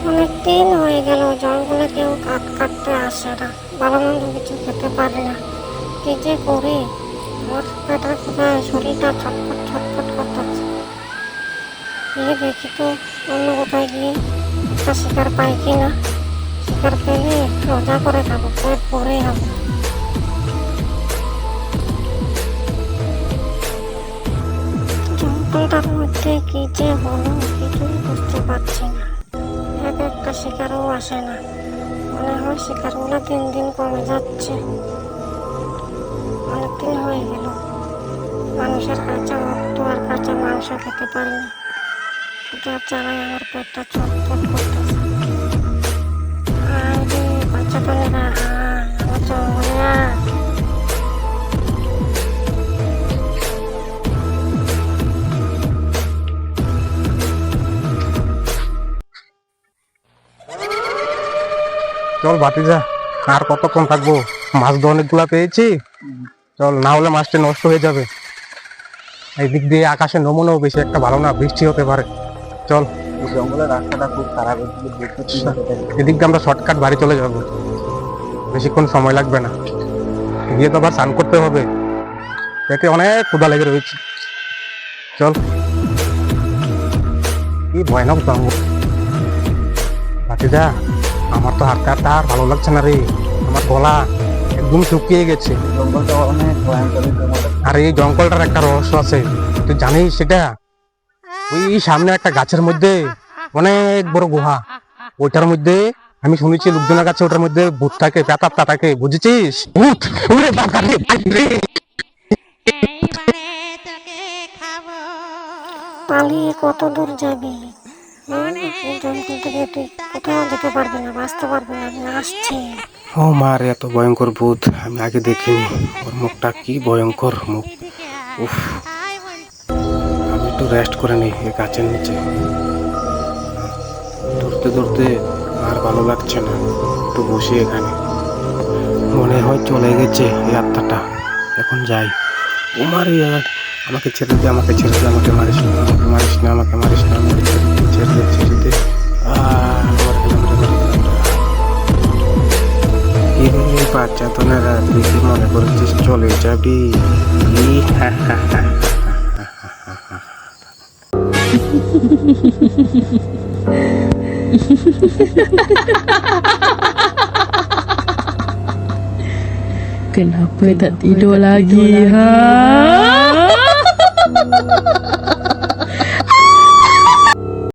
অনেকদিন হয়ে গেল জঙ্গলে কেউ কাটতে আসে না, ভালো মন্দ কিছু খেতে পারে না। কি যে করি, আমার পেটের ক্ষুধায় শরীরটা ছটফট ছটফট করতেছে। গিয়ে দেখি তো অন্য কোথায় গিয়ে একটা শিকার পাই কিনা। শিকার পেলে রোজা করে খাবো, পেট ভরে খাবো। জঙ্গলটার মধ্যে কি যে হলো কিছুই বুঝতে পারছি না। একটা শিকারও আসে না, মনে হয় শিকারগুলো দিন দিন কমে যাচ্ছে। অনেকদিন হয়ে গেল মানুষের কাঁচা রক্ত আর কাঁচা মাংস খেতে পারি না। যার জ্বালায় আমার পেটটা ছটফট করতেছে। আরে বাচ্চা প্রাণীরা, আমার জঙ্গলে চল ভাতিজা, আর কতক্ষণ থাকবো? মাছ তো অনেকগুলা পেয়েছি, চল, না হলে মাছটা নষ্ট হয়ে যাবে। এই দিক দিয়ে আকাশে নমুনাও বেশি একটা ভালো না, বৃষ্টি হতে পারে। চল, জঙ্গলের রাস্তাটা খুব খারাপ, এদিক দিয়ে আমরা শর্টকাট বাড়ি চলে যাব, বেশিক্ষণ সময় লাগবে না। গিয়ে তো আবার স্নান করতে হবে, পেটে অনেক ক্ষুধা লেগে রয়েছে। চল, কি ভয়ানক জঙ্গল। ভাতিজা, আমার তো হাঁটতে হাঁটতে আর ভালো লাগছে না রে, আমার গলা একদম শুকিয়ে গেছে। জঙ্গলটা অনেক ভয়ঙ্কর। আর এই জঙ্গলটার একটা রহস্য আছে, তুই জানিস সেটা? ওই সামনে একটা গাছের মধ্যে অনেক বড় গুহা, ওইটার মধ্যে আমি শুনেছি লোকজনের কাছে ওটার মধ্যে ভূত থাকে, প্রেতাত্মা থাকে, বুঝেছিস? ভূত, ওরে বাবা রে, ভাই রে। পালিয়ে কত দূর যাবি? এই জঙ্গল থেকে তুই কোথাও যেতে পারবি না, বাঁচতে পারবি না। আমি আসছি। ও মার, এত ভয়ঙ্কর ভূত আমি আগে দেখিনি। ওর মুখটা কি ভয়ঙ্কর মুখ। উফ, আমি একটু রেস্ট করে নিই এই গাছের নিচে। দৌড়তে দৌড়তে আর ভালো লাগছে না, একটু বসি এখানে। মনে হয় চলে গেছে এই আত্মাটা, এখন যাই। ও মারে, আমাকে ছেড়ে দে, আমাকে ছেড়ে দে, আমাকে মারিস না, আমাকে মারিস না, আমাকে মারিস না, আমাকে ছেড়ে দে, ছেড়ে দে। বাচ্চা তো না, তুই কি মনে করছিস চলে যাবি? Kenapa tak tidur lagi, ha?